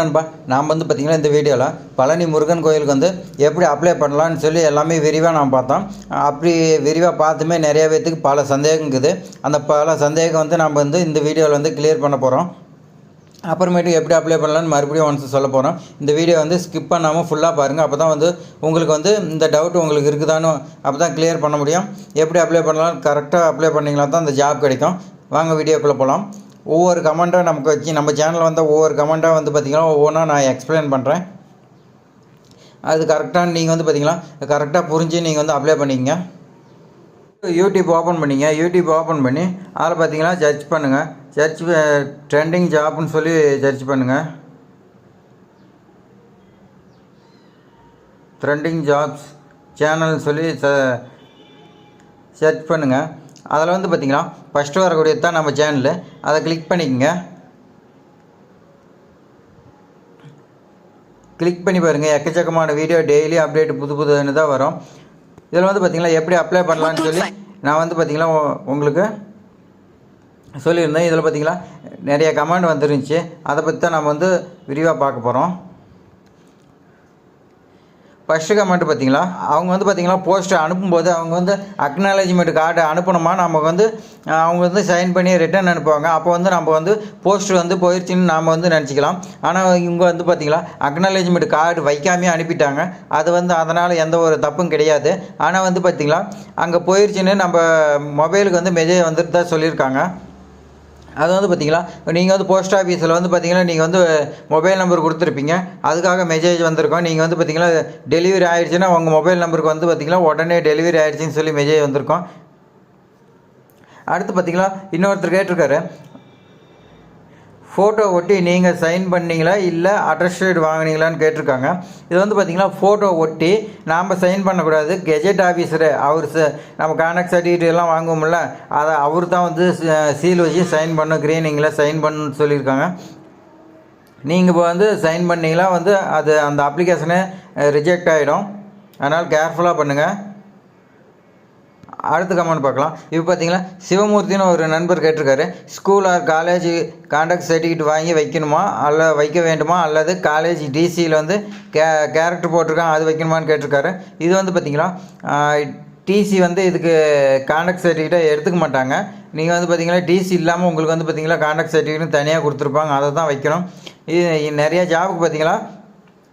நண்பா, நாம் வந்து பார்த்திங்கன்னா இந்த வீடியோவில் பழனி முருகன் கோயிலுக்கு வந்து எப்படி அப்ளை பண்ணலான்னு சொல்லி எல்லாமே விரிவாக நாம் பார்த்தோம். அப்படி விரிவாக பார்த்துமே நிறைய பேர்த்துக்கு பல சந்தேகம் இருக்குது. அந்த பல சந்தேகம் வந்து நம்ம வந்து இந்த வீடியோவில் வந்து கிளியர் பண்ண போகிறோம். அப்புறமேட்டு எப்படி அப்ளை பண்ணலான்னு மறுபடியும் ஒன்ஸ் சொல்ல போகிறோம். இந்த வீடியோ வந்து ஸ்கிப் பண்ணாமல் ஃபுல்லாக பாருங்கள். அப்போ தான் வந்து உங்களுக்கு வந்து இந்த டவுட் உங்களுக்கு இருக்குதானு அப்போ தான் கிளியர் பண்ண முடியும். எப்படி அப்ளை பண்ணலாம், கரெக்டாக அப்ளை பண்ணிங்களா தான் இந்த ஜாப் கிடைக்கும். வாங்க வீடியோக்குள்ளே போகலாம். ஒவ்வொரு கமெண்ட்டாக நமக்கு வச்சு நம்ம சேனலில் வந்து ஒவ்வொரு கமெண்ட்டாக வந்து பார்த்திங்கன்னா ஒவ்வொன்றா நான் எக்ஸ்பிளைன் பண்ணுறேன். அது கரெக்டாக நீங்கள் வந்து பார்த்திங்கன்னா கரெக்டாக புரிஞ்சு நீங்கள் வந்து அப்ளை பண்ணிக்கங்க. யூடியூப் ஓப்பன் பண்ணிங்க. யூடியூப் ஓப்பன் பண்ணி அதில் பார்த்திங்கன்னா சர்ச் பண்ணுங்கள். சர்ச் ட்ரெண்டிங் ஜாப்னு சொல்லி சர்ச் பண்ணுங்கள். ட்ரெண்டிங் ஜாப்ஸ் சேனல்னு சொல்லி சர்ச் பண்ணுங்கள். அதில் வந்து பார்த்திங்கன்னா ஃபஸ்ட்டு வரக்கூடியது தான் நம்ம சேனலு. அதை கிளிக் பண்ணிக்கோங்க. கிளிக் பண்ணி பாருங்கள். எக்கச்சக்கமான வீடியோ டெய்லி அப்டேட் புதுன்னு தான் வரும். இதில் வந்து பார்த்திங்கன்னா எப்படி அப்ளை பண்ணலான்னு சொல்லி நான் வந்து பார்த்திங்கன்னா உங்களுக்கு சொல்லியிருந்தேன். இதில் பார்த்திங்கன்னா நிறைய கமெண்ட் வந்துருந்துச்சு. அதை பற்றி தான் நம்ம வந்து விரிவாக பார்க்க போகிறோம். ஃபஸ்ட்டு கமெண்ட் பார்த்திங்களா, அவங்க வந்து பார்த்திங்கன்னா போஸ்ட்டை அனுப்பும்போது அவங்க வந்து அக்னாலஜ்மெண்ட் கார்டு அனுப்பணுமா, நமக்கு வந்து அவங்க வந்து சைன் பண்ணி ரிட்டன் அனுப்புவாங்க. அப்போ வந்து நம்ம வந்து போஸ்ட்டு வந்து போயிடுச்சின்னு நாம் வந்து நினச்சிக்கலாம். ஆனால் இவங்க வந்து பார்த்திங்களா அக்னாலஜ்மெண்ட் கார்டு வைக்காமே அனுப்பிட்டாங்க. அது வந்து அதனால் எந்த ஒரு தப்பும் கிடையாது. ஆனால் வந்து பார்த்திங்களா அங்கே போயிடுச்சின்னு நம்ம மொபைலுக்கு வந்து மெசேஜ் வந்துட்டு தான் சொல்லியிருக்காங்க. அது வந்து பார்த்திங்களா நீங்கள் வந்து போஸ்ட் ஆஃபீஸில் வந்து பார்த்திங்கன்னா நீங்கள் வந்து மொபைல் நம்பர் கொடுத்துருப்பீங்க. அதுக்காக மெசேஜ் வந்திருக்கோம். நீங்கள் வந்து பார்த்திங்கன்னா டெலிவரி ஆகிடுச்சுன்னா உங்கள் மொபைல் நம்பருக்கு வந்து பார்த்திங்கன்னா உடனே டெலிவரி ஆகிடுச்சின்னு சொல்லி மெசேஜ் வந்திருக்கோம். அடுத்து பார்த்திங்களா இன்னொருத்தர் கேட்டிருக்காரு, ஃபோட்டோ ஒட்டி நீங்கள் சைன் பண்ணிங்களா இல்லை அட்டஸ்டேட் வாங்கினீங்களான்னு கேட்டிருக்காங்க. இது வந்து பார்த்திங்கன்னா ஃபோட்டோ ஒட்டி நாம் சைன் பண்ணக்கூடாது. கெஜெட் ஆஃபீஸரு அவர் நம்ம கான்டாக்ட் சர்டிஃபிகேட் எல்லாம் வாங்குவோம்ல, அதை அவர் தான் வந்து சீல் வச்சு சைன் பண்ணணும், க்ரீனிங்கில் சைன் பண்ணணும்னு சொல்லியிருக்காங்க. நீங்கள் இப்போ வந்து சைன் பண்ணிங்களா வந்து அது அந்த அப்ளிகேஷனே ரிஜெக்ட் ஆகிடும். அதனால் கேர்ஃபுல்லாக பண்ணுங்கள். அடுத்த கமெண்ட் பார்க்கலாம். இப்போ பார்த்தீங்கன்னா சிவமூர்த்தின்னு ஒரு நண்பர் கேட்டிருக்காரு, school or college contact certificate வாங்கி வைக்கணுமா வைக்க வேண்டுமா, அல்லது காலேஜ் டிசியில் வந்து கேரக்டர் போட்டிருக்காங்க அது வைக்கணுமான்னு கேட்டிருக்காரு. இது வந்து பார்த்திங்கன்னா டிசி வந்து இதுக்கு கான்டாக்ட் சர்டிஃபிகேட்டை எடுத்துக்க மாட்டாங்க. நீங்கள் வந்து பார்த்திங்கன்னா டிசி இல்லாமல் உங்களுக்கு வந்து பார்த்திங்கன்னா கான்டாக்ட் சர்டிஃபிகேட்னு தனியாக கொடுத்துருப்பாங்க, அதை தான் வைக்கணும். இது நிறைய ஜாபுக்கு பார்த்திங்கன்னா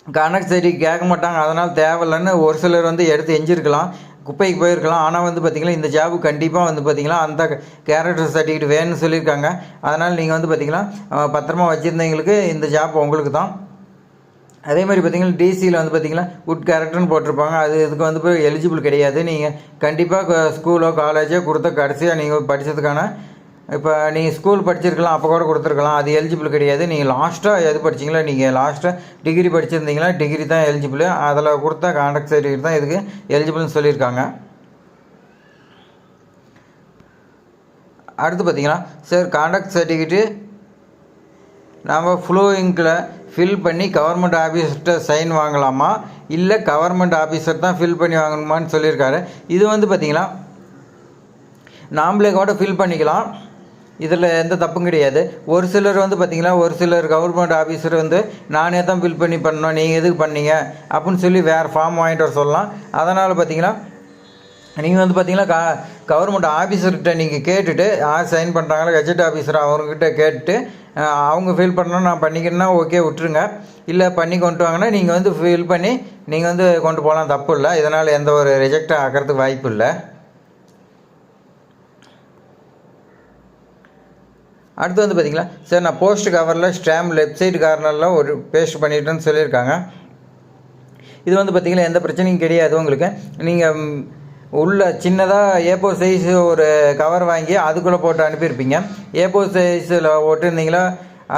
கான்டாக்ட் சர்டிஃபிகேட் கேட்க மாட்டாங்க. அதனால் தேவையில்லைன்னு ஒரு சிலர் வந்து எடுத்து எஞ்சிருக்கலாம், குப்பைக்கு போயிருக்கலாம். ஆனால் வந்து பார்த்திங்கன்னா இந்த ஜாபு கண்டிப்பாக வந்து பார்த்திங்கன்னா அந்த கேரக்டர் சர்டிஃபிகேட் வேணும்னு சொல்லியிருக்காங்க. அதனால் நீங்கள் வந்து பார்த்திங்கன்னா பத்திரமா வச்சுருந்தவங்களுக்கு இந்த ஜாப் உங்களுக்கு தான். அதே மாதிரி பார்த்திங்கன்னா டிசியில் வந்து பார்த்திங்கன்னா குட் கேரக்டர்னு போட்டிருப்பாங்க. அது இதுக்கு வந்து போய் எலிஜிபிள் கிடையாது. நீங்கள் கண்டிப்பாக ஸ்கூலோ காலேஜோ கொடுத்த கடைசியாக நீங்கள் படித்ததுக்கான, இப்போ நீங்கள் ஸ்கூல் படிச்சிருக்கலாம், அப்போ கூட கொடுத்துருக்கலாம், அது எலிஜிபிள் கிடையாது. நீங்கள் லாஸ்ட்டாக எது படிச்சிங்களா, நீங்கள் லாஸ்ட்டாக டிகிரி படிச்சிருந்தீங்களா, டிகிரி தான் எலிஜிபிள். அதில் கொடுத்தா கான்டாக்ட் சர்டிஃபிகேட் தான் இதுக்கு எலிஜிபிள்னு சொல்லியிருக்காங்க. அடுத்து பார்த்திங்கன்னா சார் கான்டாக்ட் சர்டிஃபிகேட்டு நாம் ஃப்ளூ இங்கில் ஃபில் பண்ணி கவர்மெண்ட் ஆஃபீஸர்கிட்ட சைன் வாங்கலாமா, இல்லை கவர்மெண்ட் ஆஃபீஸர் தான் ஃபில் பண்ணி வாங்கணுமான்னு சொல்லியிருக்காரு. இது வந்து பார்த்திங்கன்னா நாம்ளே கூட ஃபில் பண்ணிக்கலாம், இதில் எந்த தப்பும் கிடையாது. ஒரு சிலர் வந்து பார்த்திங்கன்னா ஒரு சிலர் கவர்மெண்ட் ஆஃபீஸர் வந்து நானே தான் ஃபில் பண்ணி பண்ணணும், நீங்கள் எதுக்கு பண்ணீங்க அப்படின்னு சொல்லி வேறு ஃபார்ம் வாங்கிட்டு வர சொல்லலாம். அதனால் பார்த்திங்கன்னா நீங்கள் வந்து பார்த்திங்கன்னா கவர்மெண்ட் ஆஃபீஸர்கிட்ட நீங்கள் கேட்டுட்டு யார் சைன் பண்ணுறாங்களோ கெஜெட் ஆஃபீஸர் அவங்கக்கிட்ட கேட்டுட்டு அவங்க ஃபில் பண்ணணும் நான் பண்ணிக்கிறேன்னா ஓகே விட்டுருங்க. இல்லை பண்ணி கொண்டு வாங்கன்னா நீங்கள் வந்து ஃபில் பண்ணி நீங்கள் வந்து கொண்டு போகலாம், தப்பு இல்லை. இதனால் எந்த ஒரு ரிஜெக்ட் ஆகிறதுக்கு வாய்ப்பு இல்லை. அடுத்து வந்து பார்த்திங்களா சார் நான் போஸ்ட் கவரில் ஸ்டாம்ப் லெஃப்ட் சைடு கார்னரில் ஒரு பேஸ்ட் பண்ணிட்டேன்னு சொல்லியிருக்காங்க. இது வந்து பார்த்திங்கன்னா எந்த பிரச்சனையும் கிடையாது. உங்களுக்கு நீங்கள் உள்ள சின்னதாக A4 சைஸ் ஒரு கவர் வாங்கி அதுக்குள்ளே போட்டு அனுப்பியிருப்பீங்க. A4 சைஸில் போட்டுருந்தீங்களா,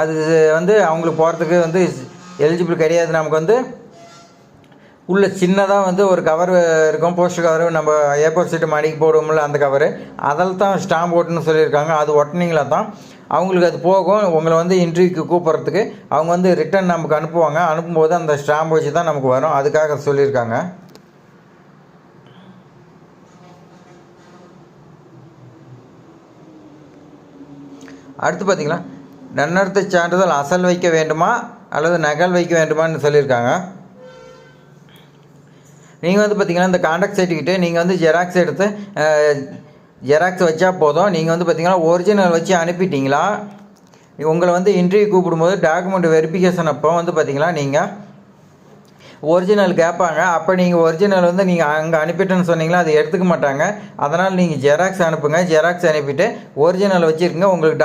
அது வந்து அவங்களுக்கு போகிறதுக்கு வந்து எலிஜிபிள் கிடையாது. நமக்கு வந்து உள்ள சின்னதாக வந்து ஒரு கவர் இருக்கும், போஸ்ட் கவர், நம்ம A4 சீட்டு மடிக்கு போடுவோம்ல அந்த கவரு, அதில் தான் ஸ்டாம்ப் ஓட்டுன்னு சொல்லியிருக்காங்க. அது ஒட்டினீங்களா தான் அவங்களுக்கு அது போகும். உங்களை வந்து இன்டர்வியூக்கு கூப்பிட்றதுக்கு அவங்க வந்து ரிட்டன் நமக்கு அனுப்புவாங்க. அனுப்பும்போது அந்த ஸ்டாம்ப் வச்சு தான் நமக்கு வரும், அதுக்காக சொல்லியிருக்காங்க. அடுத்து பார்த்திங்கன்னா நன்னடத்தை சான்றிதழ் அசல் வைக்க வேண்டுமா அல்லது நகல் வைக்க வேண்டுமான்னு சொல்லியிருக்காங்க. நீங்கள் வந்து பார்த்திங்கன்னா இந்த கான்டாக்ட் சர்டிஃபிகேட்டு நீங்கள் வந்து ஜெராக்ஸ் எடுத்து ஜெராக்ஸ் வச்சா போதும். நீங்கள் வந்து பார்த்திங்கன்னா ஒரிஜினல் வச்சு அனுப்பிட்டீங்களா, உங்களை வந்து இன்டர்வியூ கூப்பிடும்போது டாக்குமெண்ட் வெரிஃபிகேஷன் அப்போ வந்து பார்த்திங்கன்னா நீங்கள் ஒரிஜினல் கேட்பாங்க. அப்போ நீங்கள் ஒரிஜினல் வந்து நீங்கள் அங்கே அனுப்பிட்டேன்னு சொன்னீங்களா, அது எடுத்துக்க மாட்டாங்க. அதனால் நீங்கள் ஜெராக்ஸ் அனுப்புங்க. ஜெராக்ஸ் அனுப்பிட்டு ஒரிஜினல் வச்சுருங்க. உங்களுக்கு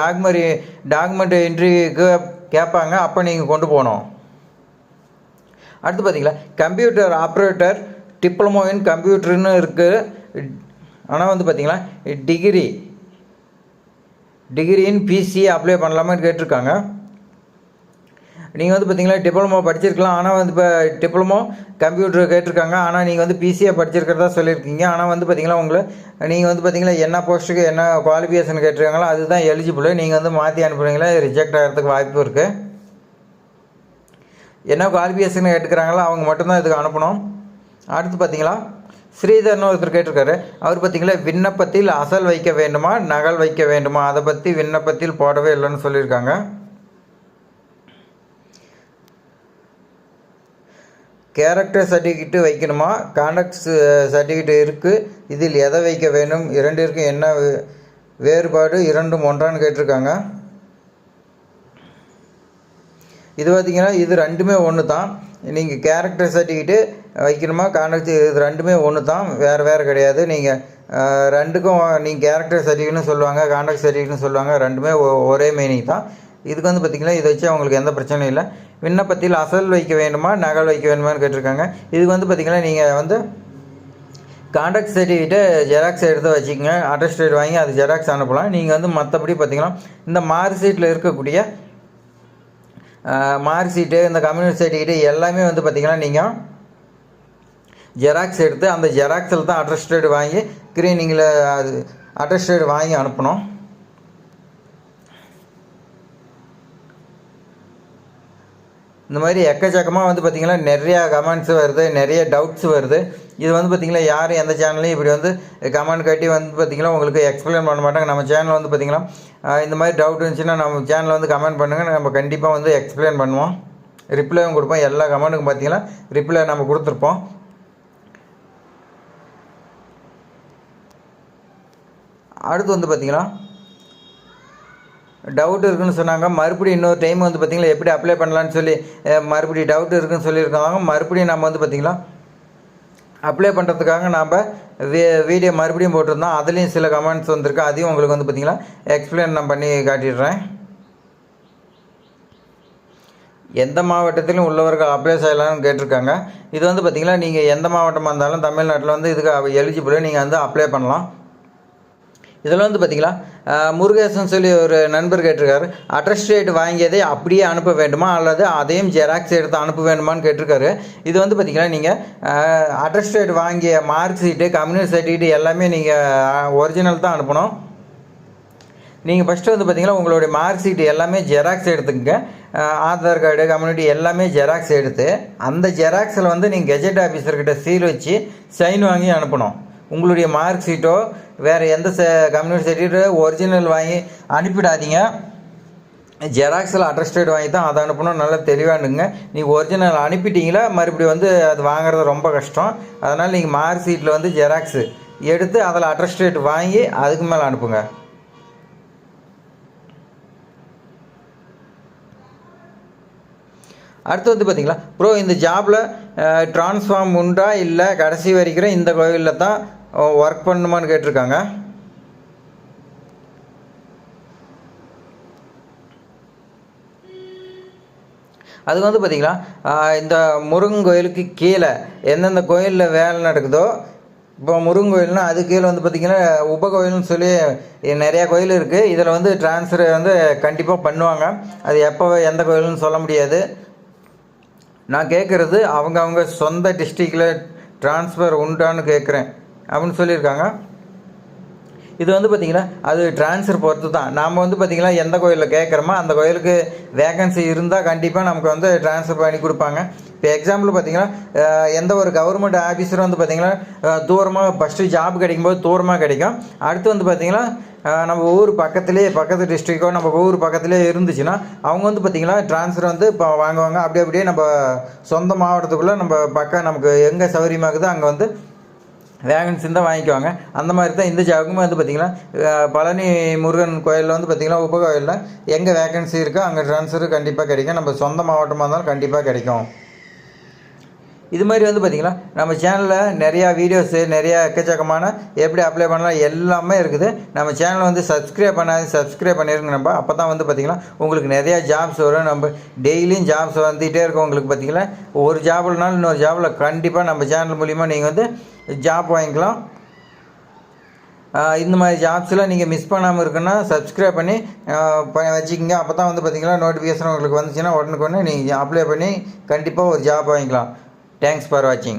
டாக்குமெண்ட் இன்டர்வியூக்கு கேட்பாங்க. அப்போ நீங்கள் கொண்டு போகணும். அடுத்து பார்த்திங்களா கம்ப்யூட்டர் ஆப்ரேட்டர் டிப்ளமோ இன் கம்ப்யூட்டர்னு இருக்குது. ஆனால் வந்து பார்த்திங்களா டிகிரி இன் பிசி அப்ளை பண்ணலாமான்னு கேட்டிருக்காங்க. நீங்கள் வந்து பார்த்திங்களா டிப்ளமோ படிச்சிருக்கலாம். ஆனால் வந்து இப்போ டிப்ளமோ கம்ப்யூட்டர் கேட்டிருக்காங்க. ஆனால் நீங்கள் வந்து பிசியை படிச்சிருக்கிறதா சொல்லியிருக்கீங்க. ஆனால் வந்து பார்த்திங்களா நீங்கள் வந்து பார்த்திங்களா என்ன போஸ்ட்டுக்கு என்ன குவாலிஃபிகேஷன் கேட்டிருக்காங்களோ அதுதான் எலிஜிபிள். நீங்கள் வந்து மாற்றி அனுப்புனீங்களா ரிஜெக்ட் ஆகிறதுக்கு வாய்ப்பு இருக்குது. என்ன குவாலிஃபிகேஷன் கேட்டுக்கிறாங்களோ அவங்க மட்டும்தான் இதுக்கு அனுப்பணும். அடுத்து பார்த்திங்களா ஸ்ரீதர்னு ஒருத்தர் கேட்டிருக்காரு. அவர் பார்த்திங்களா விண்ணப்பத்தில் அசல் வைக்க வேண்டுமா நகல் வைக்க வேண்டுமா, அதை பற்றி விண்ணப்பத்தில் போடவே இல்லைன்னு சொல்லியிருக்காங்க. கேரக்டர் சர்டிஃபிகேட்டு வைக்கணுமா, கான்டாக்ட் சர்டிஃபிகேட் இருக்குது, இதில் எதை வைக்க வேண்டும், இரண்டிற்கும் என்ன வேறுபாடு, இரண்டும் ஒன்றான்னு கேட்டிருக்காங்க. இது பார்த்திங்கன்னா இது ரெண்டுமே ஒன்று தான். நீங்கள் கேரக்டர் சர்டிஃபிகேட்டு வைக்கணுமா கான்டாக்ட் இது ரெண்டுமே ஒன்று தான், வேறு கிடையாது. நீங்கள் ரெண்டுக்கும் நீங்கள் கேரக்டர் சர்டிஃபிகேட்னு சொல்லுவாங்க, கான்டாக்ட் சர்டிஃபிகேட்னு சொல்லுவாங்க, ரெண்டுமே ஒரே மீனிங் தான். இதுக்கு வந்து பார்த்திங்கன்னா இதை வச்சு அவங்களுக்கு எந்த பிரச்சனையும் இல்லை. விண்ணப்பத்தில் அசல் வைக்க வேண்டுமா நகல் வைக்க வேண்டுமான்னு கேட்டிருக்காங்க. இதுக்கு வந்து பார்த்திங்கன்னா நீங்கள் வந்து கான்டாக்ட் சர்டிஃபிகேட்டை ஜெராக்ஸ் எடுத்து வச்சுக்கோங்க. அட்டஸ்டேட் வாங்கி அது ஜெராக்ஸ் அனுப்பலாம். நீங்கள் வந்து மற்றபடி பார்த்திங்கன்னா இந்த மார்க் ஷீட்டில் இருக்கக்கூடிய மார்க் ஷீட்டு இந்த கம்யூனிட்டி சர்டிஃபிகேட்டு எல்லாமே வந்து பார்த்திங்கன்னா நீங்கள் ஜெராக்ஸ் எடுத்து அந்த ஜெராக்ஸில் தான் அட்டஸ்டேட் வாங்கி ஸ்க்ரீனிங்கில் அது அட்டஸ்டேட் வாங்கி அனுப்பணும். இந்த மாதிரி எக்கச்சக்கமாக வந்து பார்த்திங்கன்னா நிறையா கமெண்ட்ஸ் வருது, நிறைய டவுட்ஸ் வருது. இது வந்து பார்த்திங்கன்னா யாரும் எந்த சேனல்லையும் இப்படி வந்து கமெண்ட் கட்டி வந்து பார்த்திங்கன்னா உங்களுக்கு எக்ஸ்பிளைன் பண்ண மாட்டாங்க. நம்ம சேனல் வந்து பார்த்திங்கன்னா இந்த மாதிரி டவுட் இருந்துச்சுன்னா நம்ம சேனலில் வந்து கமெண்ட் பண்ணுங்கள், நம்ம கண்டிப்பாக வந்து எக்ஸ்பிளைன் பண்ணுவோம், ரிப்ளைவும் கொடுப்போம். எல்லா கமெண்ட்டுக்கும் பார்த்திங்கன்னா ரிப்ளை நம்ம கொடுத்துருப்போம். அடுத்து வந்து பார்த்திங்கன்னா டவுட் இருக்குன்னு சொன்னாங்க. மறுபடியும் இன்னொரு டைம் வந்து பார்த்திங்கன்னா எப்படி அப்ளை பண்ணலான்னு சொல்லி மறுபடியும் டவுட் இருக்குன்னு சொல்லியிருக்காங்க. மறுபடியும் நம்ம வந்து பார்த்திங்கன்னா அப்ளை பண்ணுறதுக்காக நாம் வீடியோ மறுபடியும் போட்டிருந்தோம். அதுலேயும் சில கமெண்ட்ஸ் வந்திருக்கு, அதையும் உங்களுக்கு வந்து பார்த்திங்கன்னா எக்ஸ்பிளைன் நான் பண்ணி காட்டிடுறேன். எந்த மாவட்டத்திலும் உள்ளவர்கள் அப்ளை செய்யலாம்னு கேட்டிருக்காங்க. இது வந்து பார்த்திங்கன்னா நீங்கள் எந்த மாவட்டமாக இருந்தாலும் தமிழ்நாட்டில் வந்து இதுக்கு எலிஜிபிள், நீங்கள் வந்து அப்ளை பண்ணலாம். இதில் வந்து பார்த்திங்களா முருகேசன் சொல்லி ஒரு நண்பர் கேட்டிருக்காரு. அட்டஸ்டேட் வாங்கியதை அப்படியே அனுப்ப வேண்டுமா அல்லது அதையும் ஜெராக்ஸ் எடுத்து அனுப்ப வேண்டுமான்னு கேட்டிருக்காரு. இது வந்து பார்த்திங்கன்னா நீங்கள் அட்டஸ்டேட் வாங்கிய மார்க் ஷீட்டு கம்யூனிட்டி சர்டிஃபிகேட் எல்லாமே நீங்கள் ஒரிஜினல் தான் அனுப்பணும். நீங்கள் ஃபஸ்ட்டு வந்து பார்த்திங்கன்னா உங்களுடைய மார்க் ஷீட்டு எல்லாமே ஜெராக்ஸ் எடுத்துக்கங்க. ஆதார் கார்டு கம்யூனிட்டி எல்லாமே ஜெராக்ஸ் எடுத்து அந்த ஜெராக்ஸில் வந்து நீங்கள் கெஜெட் ஆஃபீஸர்கிட்ட சீல் வச்சு சைன் வாங்கி அனுப்பணும். உங்களுடைய மார்க் ஷீட்டோ வேறு எந்த கம்யூனிட்டி சர்டிஃபிகேட்டோ ஒரிஜினல் வாங்கி அனுப்பிடாதீங்க. ஜெராக்ஸில் அட்டஸ்டேட் வாங்கி தான் அதை அனுப்பணும். நல்லா தெளிவானுங்க. நீங்கள் ஒரிஜினல் அனுப்பிட்டீங்களா மறுபடியும் வந்து அது வாங்குறது ரொம்ப கஷ்டம். அதனால் நீங்கள் மார்க் ஷீட்டில் வந்து ஜெராக்ஸு எடுத்து அதில் அட்டஸ்டேட் வாங்கி அதுக்கு மேலே அனுப்புங்க. அடுத்து வந்து பார்த்திங்களா ப்ரோ இந்த ஜாபில் ட்ரான்ஸ்ஃபார்ம் உண்டா இல்லை கடைசி வரைக்கும் இந்த கோயிலில் தான் ஒர்க் பண்ணுமான்னு கேட்டிருக்காங்க. அது வந்து பார்த்திங்களா இந்த முருகன் கோயிலுக்கு கீழே எந்தெந்த கோயிலில் வேலை நடக்குதோ, இப்போ முருகன் கோயில்னால் அது கீழே வந்து பார்த்திங்கன்னா உபகோயில்னு சொல்லி நிறையா கோயில் இருக்குது. இதில் வந்து ட்ரான்ஸ்ஃபர் வந்து கண்டிப்பாக பண்ணுவாங்க. அது எப்போ எந்த கோயில்னு சொல்ல முடியாது. நான் கேட்குறது அவங்க சொந்த டிஸ்ட்ரிக்டில் ட்ரான்ஸ்ஃபர் உண்டான்னு கேட்குறேன் அப்படின்னு சொல்லியிருக்காங்க. இது வந்து பார்த்திங்கன்னா அது ட்ரான்ஸ்ஃபர் பொறுத்து தான். நாம் வந்து பார்த்திங்கன்னா எந்த கோயிலில் கேட்குறோமோ அந்த கோயிலுக்கு வேகன்சி இருந்தால் கண்டிப்பாக நமக்கு வந்து ட்ரான்ஸ்ஃபர் பண்ணி கொடுப்பாங்க. இப்போ எக்ஸாம்பிள் பார்த்திங்கன்னா எந்த ஒரு கவர்மெண்ட் ஆஃபீஸரும் வந்து பார்த்திங்கன்னா தூரமாக ஃபஸ்ட்டு ஜாப் கிடைக்கும்போது தூரமாக கிடைக்கும். அடுத்து வந்து பார்த்திங்கன்னா நம்ம ஊர் பக்கத்து டிஸ்ட்ரிக்கோ நம்ம ஊர் பக்கத்துலேயே இருந்துச்சுன்னா அவங்க வந்து பார்த்திங்கன்னா ட்ரான்ஸ்ஃபர் வந்து இப்போ வாங்குவாங்க. அப்படியே நம்ம சொந்த மாவட்டத்துக்குள்ளே நம்ம பக்கம் நமக்கு எங்கே சௌகரியமாகுதோ அங்கே வந்து வேகன்சி தான் வாங்கிக்குவாங்க. அந்த மாதிரி தான் இந்த ஜாபுக்குமே வந்து பார்த்திங்கன்னா பழனி முருகன் கோயிலில் வந்து பார்த்திங்கன்னா உபகோயிலில் எங்கே வேகன்சி இருக்கோ அங்கே ட்ரான்ஸ்ஃபர் கண்டிப்பாக கிடைக்கும். நம்ம சொந்த மாவட்டமாக இருந்தாலும் கண்டிப்பாக கிடைக்கும். இது மாதிரி வந்து பார்த்திங்கன்னா நம்ம சேனலில் நிறையா வீடியோஸு நிறையா எக்கச்சக்கமான எப்படி அப்ளை பண்ணலாம் எல்லாமே இருக்குது. நம்ம சேனலை வந்து சப்ஸ்கிரைப் பண்ணிடுங்க. நம்ம அப்போ தான் வந்து பார்த்திங்கன்னா உங்களுக்கு நிறையா ஜாப்ஸ் வரும். நம்ம டெய்லியும் ஜாப்ஸ் வந்துகிட்டே இருக்கும். உங்களுக்கு பார்த்திங்கன்னா ஒரு ஜாப்னாலும் இன்னொரு ஜாபில் கண்டிப்பாக நம்ம சேனல் மூலிமா நீங்கள் வந்து ஜாப் வாங்கிக்கலாம். இந்த மாதிரி ஜாப்ஸ்லாம் நீங்கள் மிஸ் பண்ணாமல் இருக்குன்னா சப்ஸ்கிரைப் பண்ணி வச்சுக்கிங்க. அப்போ தான் வந்து பார்த்திங்கன்னா நோட்டிஃபிகேஷன் உங்களுக்கு வந்துச்சுன்னா உடனுக்குடனே நீங்கள் அப்ளை பண்ணி கண்டிப்பாக ஒரு ஜாப் வாங்கிக்கலாம். Thanks for watching.